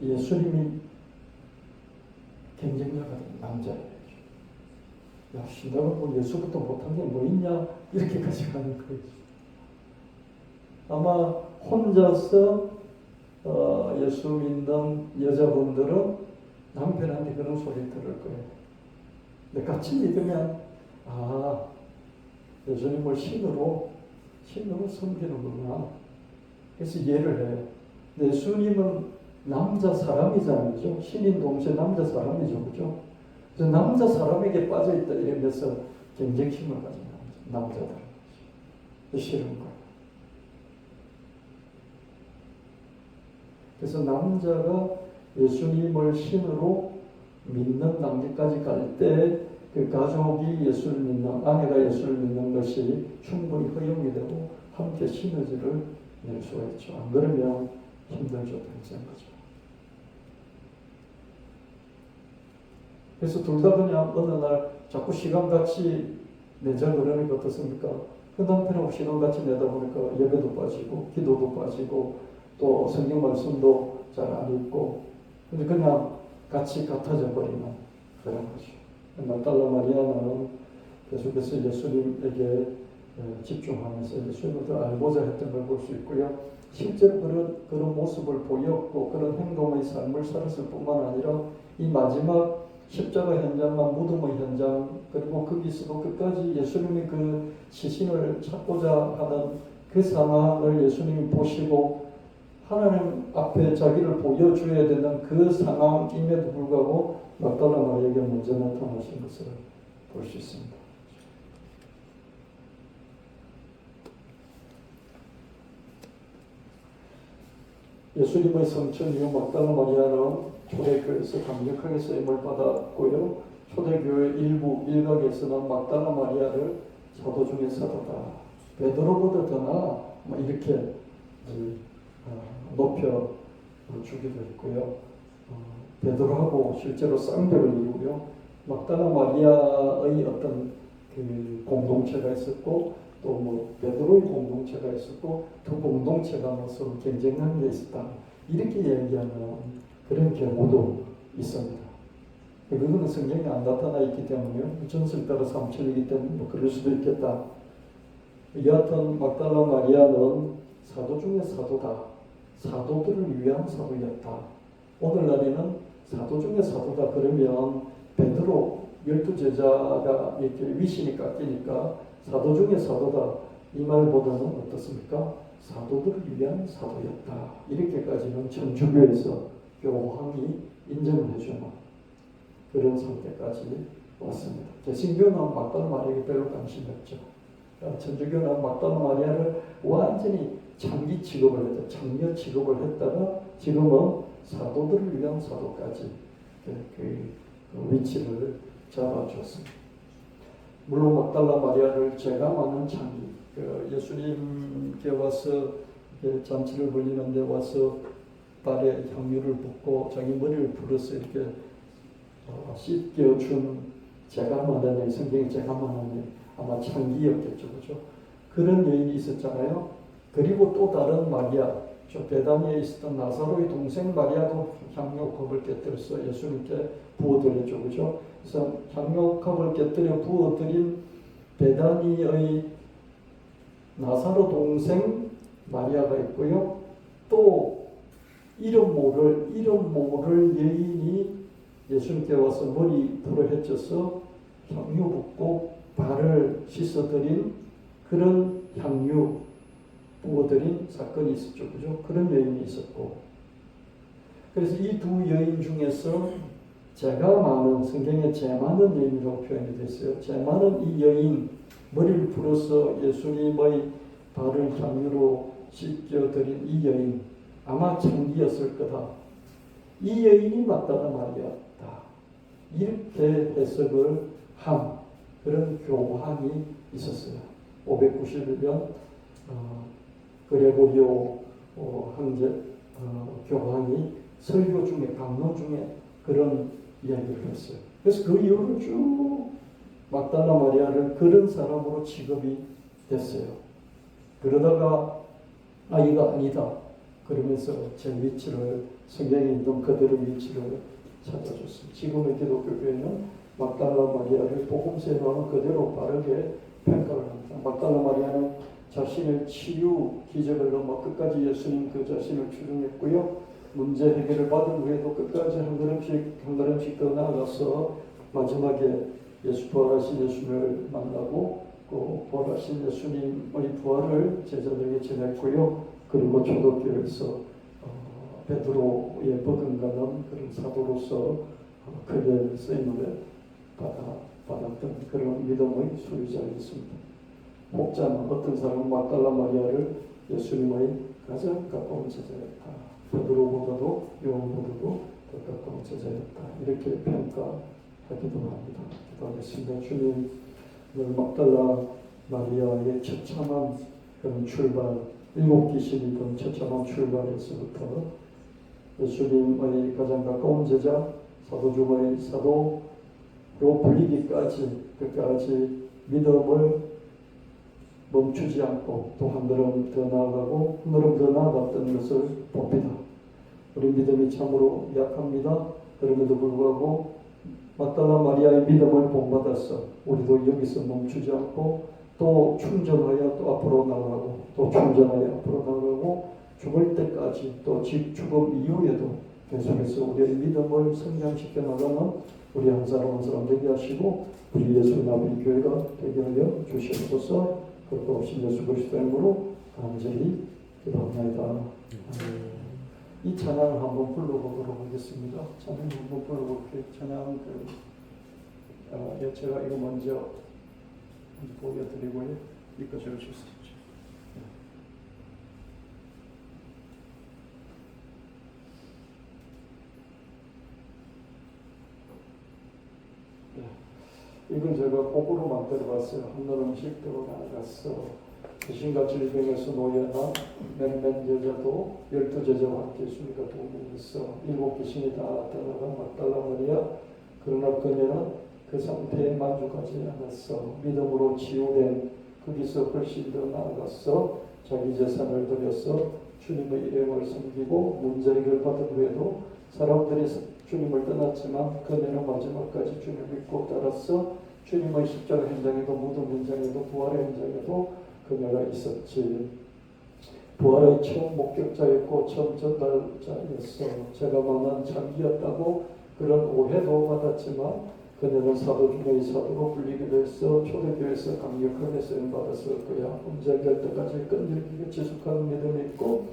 예수님이 경쟁자가 된 남자예요. 야, 내가 예수부터 못한 게 뭐 있냐? 이렇게까지 가는 거예요. 아마 혼자서 예수 믿는 여자분들은 남편한테 그런 소리 들을 거예요. 근데 같이 믿으면 예수님을 신으로 섬기는구나. 그래서 이해를 해요. 예수님은 남자 사람이잖아요. 그죠? 신인 동시에 남자 사람이죠. 그죠? 그래서 남자 사람에게 빠져있다 이러면서 경쟁심을 가진 남자들. 싫은 거예요. 그래서 남자가 예수님을 신으로 믿는 단계까지 갈 때 그 가족이 예수를 믿는, 아내가 예수를 믿는 것이 충분히 허용이 되고 함께 시너지를 낼 수가 있죠. 안 그러면 힘들죠. 평생 거죠. 그래서 둘 다 그냥 어느 날 자꾸 시간같이 내자 그러니까 어떻습니까? 그 남편하고 시간같이 내다 보니까 예배도 빠지고 기도도 빠지고 또 성경 말씀도 잘 안 읽고 그냥 같이 같아져 버리는 그런 거죠. 막달라 마리아는 계속해서 예수님에게 집중하면서 예수님을 더 알고자 했던 걸 볼 수 있고요. 실제로 그런 모습을 보였고 그런 행동의 삶을 살았을 뿐만 아니라 이 마지막 십자가 현장과 무덤의 현장, 그리고 거기서도 끝까지 예수님이 그 시신을 찾고자 하는 그 상황을 예수님이 보시고 하나님 앞에 자기를 보여줘야 되는 그 상황임에도 불구하고 막달라 마리아에게 먼저 나타나신 것을 볼 수 있습니다. 예수님의 성천 이후 막달라 마리아는 초대교회에서 강력하게 쓰임을 받았고요. 초대교회 일각에서는 막달라 마리아를 사도 중에 사도다, 베드로보다 더 나아, 이렇게 높여 주기도 했고요. 베드로하고 실제로 쌍벽을 이루고요. 막달라 마리아의 어떤 그 공동체가 있었고 또 베드로의 공동체가 있었고 두 공동체가 서로 경쟁하는 게 있었다, 이렇게 얘기하는 그런 경우도 있습니다. 그거는 성경에 안 나타나 있기 때문에 전설 따라 삼천이기 때문에 그럴 수도 있겠다. 여하튼 막달라 마리아는 사도 중에 사도다, 사도들을 위한 사도였다. 오늘날에는 사도 중에 사도다 그러면 베드로 12제자가 이렇게 위신이 깎이니까 사도 중에 사도다, 이 말보다는 어떻습니까? 사도들을 위한 사도였다, 이렇게까지는 천주교에서 교황이 인정을 해주는 그런 상태까지 왔습니다. 개신교는 막달라 마리아에게 별로 관심이 없죠. 천주교는 막달라 마리아를 완전히 창기 취급을 했다. 장녀 취급을 했다가 지금은 사도들을 위한 사도까지 그 위치를 잡아줬습니다. 물론 막달라 마리아를 제감하는 창기, 예수님께 와서 잔치를 벌리는데 와서 발에 향유를 붓고 자기 머리를 풀어서 이렇게 씻겨준 제감하는 성경에 제감하는 아마 창기였겠죠, 그죠? 그런 여인이 있었잖아요. 그리고 또 다른 마리아, 저 베다니에 있었던 나사로의 동생 마리아도 향료컵을 깨뜨려서 예수님께 부어드렸죠, 그죠? 그래서 향료컵을 깨뜨려 부어드린 베다니의 나사로 동생 마리아가 있고요. 또 이름 모를 여인이 예수님께 와서 머리 불을 헤쳐서 향유 붓고 발을 씻어드린 그런 향유 부어드린 사건이 있었죠, 그죠? 그런 여인이 있었고, 그래서 이 두 여인 중에서 제가 많은, 성경에 제 많은 여인이라고 표현이 됐어요. 제 많은 이 여인, 머리를 풀어서 예수님의 발을 향유로 씻겨드린 이 여인, 아마 창기였을 거다. 이 여인이 막달라 마리아다. 이렇게 해석을 한 그런 교황이 있었어요. 591년 그레고리오 황제 교황이 설교 중에, 강론 중에 그런 이야기를 했어요. 그래서 그 이후로 쭉 막달라 마리아를 그런 사람으로 취급이 됐어요. 그러다가 이가 아니다 그러면서 제 위치를, 성경에 있는 그대로 위치를 찾아줬습니다. 지금의 기독교 교회는 막달라 마리아를 복음서에 나오는 그대로 바르게 평가를 합니다. 막달라 마리아는 자신의 치유 기적을 넘어 끝까지 예수님 그 자신을 추종했고요. 문제 해결을 받은 후에도 끝까지 한 걸음씩 더 나아가서 마지막에 부활하신 예수님을 만나고 그 부활하신 예수님의 부활을 제자들에게 전했고요. 그리고 초대교회에서 베드로의 버금가는 그런 사도로서 크게 쓰임을 받았던 그런 믿음의 소유자였습니다. 목자는 어떤 사람은 막달라 마리아를 예수님의 가장 가까운 제자였다. 베드로보다도 요한보다도 더 가까운 제자였다. 이렇게 평가하기도 합니다. 기도하겠습니다. 주님, 막달라 마리아의 처참한 그런 출발, 일곱 귀신이던 처참한 출발에서부터 예수님의 가장 가까운 제자, 사도 중의 사도로 불리기까지 끝까지 믿음을 멈추지 않고 또 한 걸음 더 나아가고 한 걸음 더 나아갔던 것을 봅니다. 우리 믿음이 참으로 약합니다. 그럼에도 불구하고 막달라 마리아의 믿음을 본받아서 우리도 여기서 멈추지 않고 또 충전하여 또 앞으로 나가고 또 충전하여 앞으로 나가고 죽을 때까지 또 죽음 이후에도 계속해서 우리의 믿음을 성장시켜 나가는 우리 한 사람 한 사람 되게 하시고 우리 예수 나비 교회가 되게 하여 주시옵소서. 그리고 없이 예수 그리스도의 이름으로 간절히 기도합니다. 이 찬양을 한번 불러보도록 하겠습니다. 찬양 한번 불러볼게요. 찬양 제가 이거 먼저 보여드리고요. 이거 적을 수 있죠. 이건 제가 곡으로 만들어봤어요. 한 걸음씩 더 나아갔어. 귀신과 질병에서 놓여나 몇몇 여자도 12제자와 함께 있으니까 동행했어. 7 귀신이 다 떠나가 막달라 마리아. 그러나 그녀는 그 상태에 만족하지 않았어. 믿음으로 치유된 거기서 훨씬 더 나아갔어. 자기 재산을 들여서 주님의 이름을 섬기고 문제 해결 받은 후에도 사람들이 주님을 떠났지만 그녀는 마지막까지 주님을 믿고 따랐어. 주님의 십자가 현장에도 무덤 현장에도 부활의 현장에도 그녀가 있었지. 부활의 처음 목격자였고 처음 전달자였어. 제가 만난 장기였다고 그런 오해도 받았지만 그녀는 사도 중의 사도로 불리기도 했어. 초대교회에서 강력하게 쓰임받았을 거야. 문제 해결 때까지 끈질기게 지속하는 믿음이 있고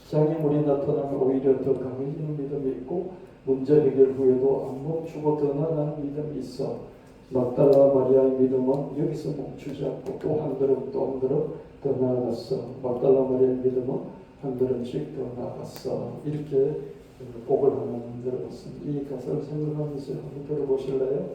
장애물이 나타나면 오히려 더 강해지는 믿음이 있고 문제 해결 후에도 안 멈추고 더 나아가는 믿음이 있어. 막달라 마리아의 믿음은 여기서 멈추지 않고 또 한 걸음 또 한 걸음 더 나아갔어. 막달라 마리아의 믿음은 한 걸음씩 더 나아갔어. 이렇게 곡을 하나 만들어봤습니다. 이 가사를 생각하면서 한번 들어보실래요?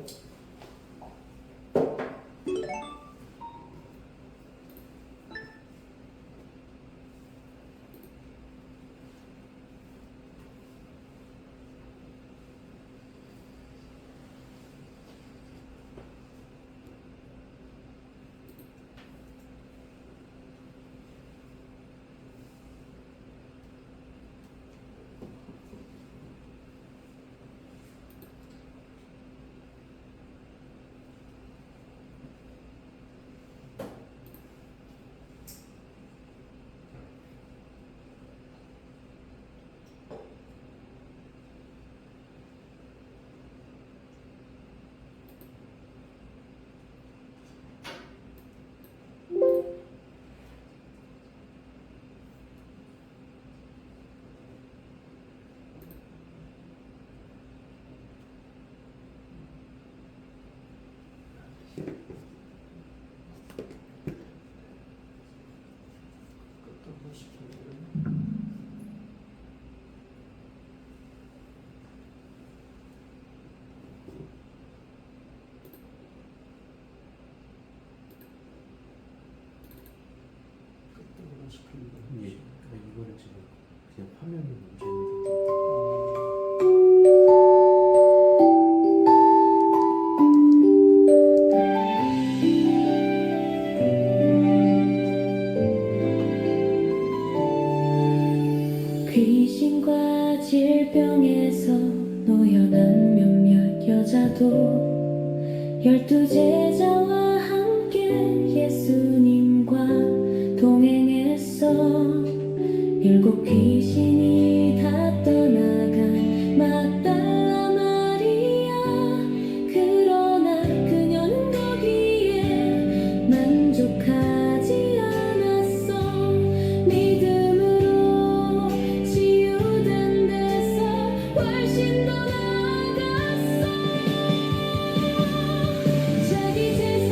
예, 이거는 지금 그냥 화면이 문제입니다. 귀신과 질병에서 노연한 몇몇 여자도 12제자와 함께 예수님과 동행했어. 7 귀신이 다 떠나간 막달라 마리아. 그러나 그녀는 거기에 만족하지 않았어. 믿음으로 치유된 데서 훨씬 더 나아갔어. 자기 재산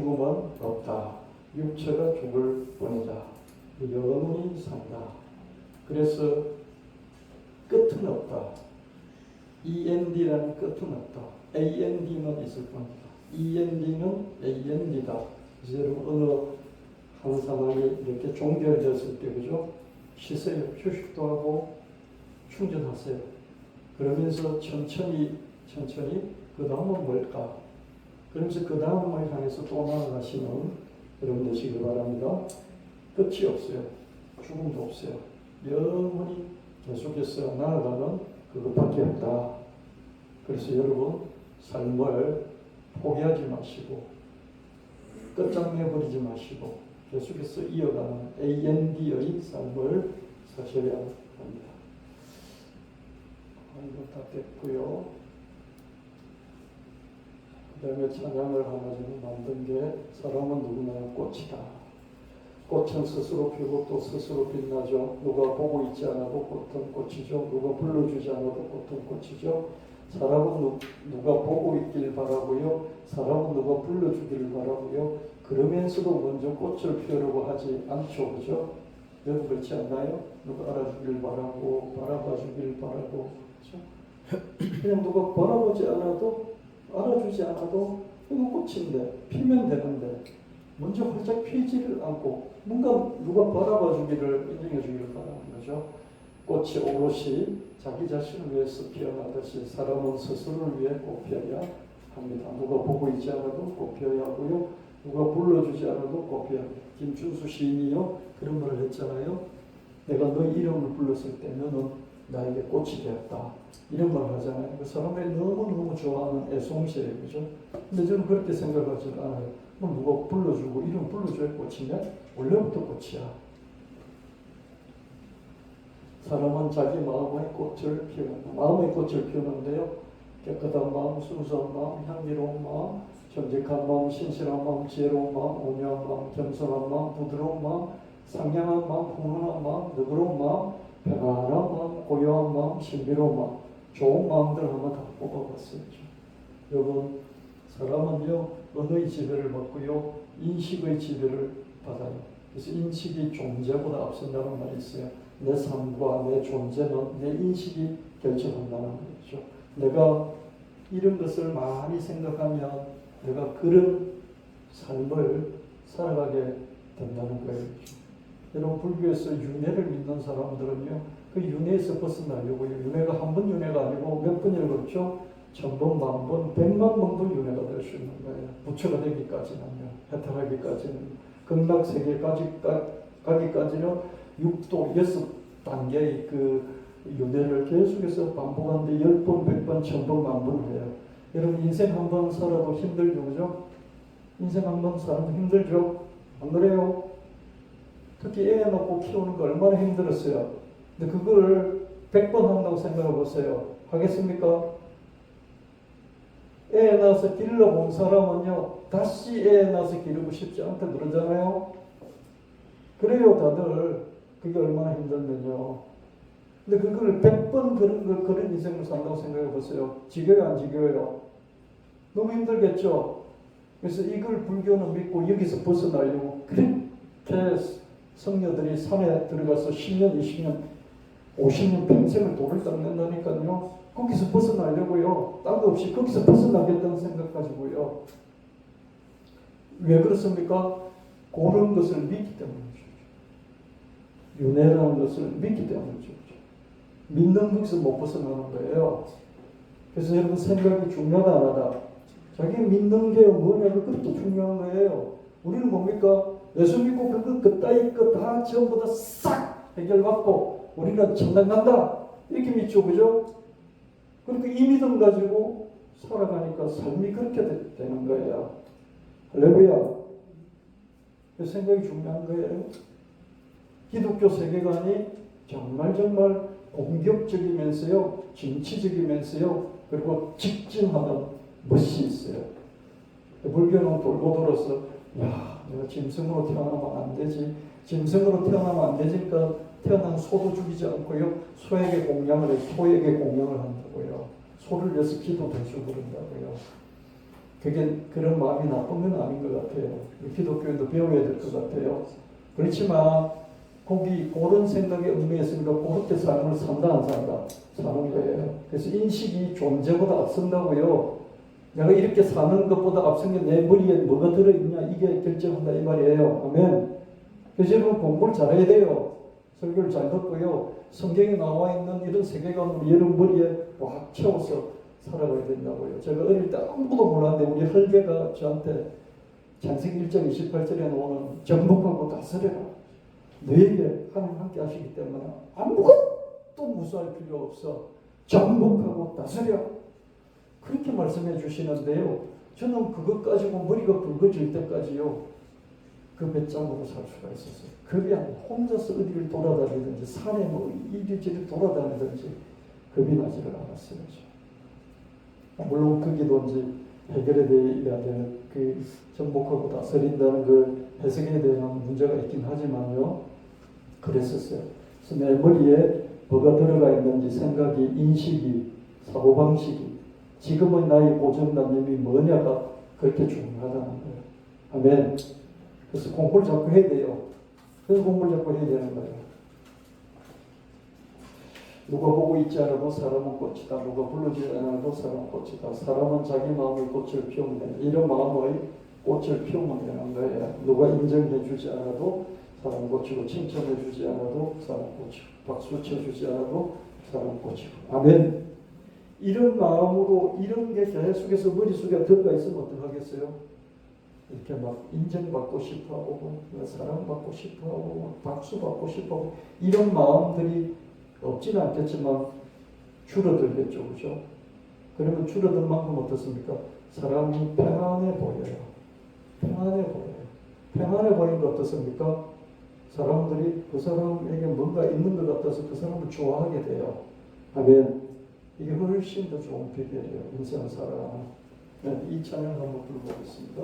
죽음은 없다. 육체가 죽을 뿐이다. 영원히 산다. 그래서 끝은 없다. END라는 끝은 없다. AND는 있을 겁니다. END는 AND다. 그래서 여러분 어느 한 사람이 이렇게 종결되었을 때 그죠? 쉬세요. 휴식도 하고 충전하세요. 그러면서 천천히 그 다음은 뭘까? 그러면서 그 다음을 향해서 또 나아가시는 여러분 되시길 바랍니다. 끝이 없어요. 죽음도 없어요. 영원히 계속해서 나아가는 그것밖에 없다. 그래서 여러분 삶을 포기하지 마시고 끝장내버리지 마시고 계속해서 이어가는 AND의 삶을 사셔야 합니다. 이거 다 됐고요. 그 다음에 찬양을 하나 좀 만든 게 사람은 누구나 꽃이다. 꽃은 스스로 피고 또 스스로 빛나죠. 누가 보고 있지 않아도 꽃은 꽃이죠. 누가 불러주지 않아도 꽃은 꽃이죠. 사람은 누가 보고 있길 바라고요. 사람은 누가 불러주길 바라고요. 그러면서도 먼저 꽃을 피우려고 하지 않죠. 그죠? 여러분 그렇지 않나요? 누가 알아주길 바라고 바라봐주길 바라고 그죠? 그냥 누가 바라보지 않아도 알아주지 않아도 이거 꽃인데 피면 되는데 먼저 활짝 피지를 않고 뭔가 누가 바라봐주기를 인정해주기를 바라는 거죠. 꽃이 오롯이 자기 자신을 위해서 피어나듯이 사람은 스스로를 위해 꽃 피어야 합니다. 누가 보고 있지 않아도 꽃 피어야 하고요. 누가 불러주지 않아도 꽃 피어야 합니다. 김준수 시인이요 그런 말을 했잖아요. 내가 너 이름을 불렀을 때 너는 나에게 꽃이 되었다. 이런 말을 하잖아요. 그 사람들이 너무너무 좋아하는 애송시예요. 그죠? 근데 저는 그렇게 생각하지 않아요. 누가 불러주고 이름 불러줘야 꽃이냐? 원래부터 꽃이야. 사람은 자기 마음의 꽃을 피우는다. 마음의 꽃을 피우는데요. 깨끗한 마음, 순수한 마음, 향기로운 마음, 정직한 마음, 신실한 마음, 지혜로운 마음, 온유한 마음, 겸손한 마음, 부드러운 마음, 상냥한 마음, 훈훈한 마음, 너그러운 마음, 편안한 마음, 고요한 마음, 신비로운 마음, 좋은 마음들 한번 다 뽑아봤어요. 여러분, 사람은요, 언어의 지배를 받고요, 인식의 지배를 받아요. 그래서 인식이 존재보다 앞선다는 말이 있어요. 내 삶과 내 존재는 내 인식이 결정한다는 거죠. 내가 이런 것을 많이 생각하면 내가 그런 삶을 살아가게 된다는 거예요. 여러분 불교에서 윤회를 믿는 사람들은요, 그 윤회에서 벗어나려고요. 윤회가 한 번 윤회가 아니고 몇 번이나 그렇죠? 1000번, 10,000번, 1,000,000 번도 윤회가 될 수 있는 거예요. 부처가 되기까지는요, 해탈하기까지는, 극락세계까지 가기까지는 6도 6단계의 그 윤회를 계속해서 반복하는데 10번, 100번, 1000번, 10,000번을 해요. 여러분 인생 한 번 살아도 힘들죠, 그죠? 인생 한 번 살아도 힘들죠? 안 그래요? 특히 애 낳고 키우는 거 얼마나 힘들었어요. 근데 그걸 100번 한다고 생각해 보세요. 하겠습니까? 애 낳아서 길러본 사람은요, 다시 애 낳아서 기르고 싶지 않다 그러잖아요. 그래요, 다들. 그게 얼마나 힘들면요. 근데 그걸 100번 그런 인생을 산다고 생각해 보세요. 지겨요, 안 지겨요? 너무 힘들겠죠? 그래서 이걸 불교는 믿고 여기서 벗어나려고 그렇게 성녀들이 산에 들어가서 10년, 20년, 50년 평생을 돌을 닦는다니까요. 거기서 벗어나려고요. 딴거 없이 거기서 벗어나겠다는 생각 가지고요. 왜 그렇습니까? 그런 것을 믿기 때문이죠. 윤회라는 것을 믿기 때문이죠. 믿는 것에서 못 벗어나는 거예요. 그래서 여러분 생각이 중요하다 안 하다. 자기 믿는 게 뭐냐가 그렇게 중요한 거예요. 우리는 뭡니까? 예수 믿고 그따위 거 다 전부 다 싹 해결받고 우리는 천당 간다. 이렇게 믿죠. 그죠? 그러니까 이 믿음 가지고 살아가니까 삶이 그렇게 되는 거예요. 할렐루야. 그 생각이 중요한 거예요. 기독교 세계관이 정말 공격적이면서요, 진취적이면서요, 그리고 직진하는 멋이 있어요. 불교는 돌고 돌아서, 야, 내가 짐승으로 태어나면 안 되지. 짐승으로 태어나면 안 되니까 태어난 소도 죽이지 않고요, 소에게 공양을 한다고요. 소를 위해서 기도도 해주고 그런다고요. 그게 그런 마음이 나쁜 건 아닌 것 같아요. 기독교에도 배워야 될 것 같아요. 그렇지만 거기 그런 생각에 얽매였으니까 그렇게 삶을 산다 안 산다 사는 거예요. 그래서 인식이 존재보다 앞선다고요. 내가 이렇게 사는 것보다 앞선 게 내 머리에 뭐가 들어있냐 이게 결정한다 이 말이에요. 아멘. 그래서 여러분 공부를 잘해야 돼요. 설교를 잘 듣고요. 성경에 나와 있는 이런 세계관으로 여러분 머리에 확 채워서 살아가야 된다고요. 제가 어릴 때 아무도 몰랐는데 우리 헐개가 저한테 창세기 1장 28절에 나오는 정복하고 다스려라. 너에게 하나님 함께 하시기 때문에 아무것도 무수할 필요 없어. 정복하고 다스려. 그렇게 말씀해 주시는데요. 저는 그것 가지고 머리가 붉어질 때까지요. 그 배짱으로 살 수가 있었어요. 그게 아니라 혼자서 어디를 돌아다니든지 산에 뭐 이리저리 돌아다니든지 겁이 나지를 않았어요. 물론 거기도 이제 해결에 대한 그 정복하고 다스린다는 그 해석에 대한 문제가 있긴 하지만요. 그랬었어요. 그래서 내 머리에 뭐가 들어가 있는지 생각이, 인식이, 사고방식이 지금의 나의 고정관념이 뭐냐가 그렇게 중요하다는 거예요. 아멘. 그래서 공부를 자꾸 해야 돼요. 그래서 공부를 자꾸 해야 되는 거예요. 누가 보고 있지 않아도 사람은 꽃이다. 누가 부르지 않아도 사람은 꽃이다. 사람은 자기 마음의 꽃을 피우면 된다. 이런 마음의 꽃을 피우면 되는 거예요. 누가 인정해 주지 않아도 사람 꽃이고 칭찬해 주지 않아도 사람 꽃이고 박수 쳐주지 않아도 사람 꽃이고. 아멘. 이런 마음으로 이런 게 계속해서 머릿속에 들어가 있으면 어떡하겠어요? 이렇게 막 인정받고 싶어하고 사랑받고 싶어하고 박수받고 싶어하고 이런 마음들이 없지는 않겠지만 줄어들겠죠. 그죠? 그러면 줄어든 만큼 어떻습니까? 사람이 평안해 보여요. 평안해 보여요. 평안해 보이는 거 어떻습니까? 사람들이 그 사람에게 뭔가 있는 것 같아서 그 사람을 좋아하게 돼요. 아멘. 이게 훨씬 더 좋은 비결이에요. 인생을 살아가는. 이 찬양 한번 불러보겠습니다.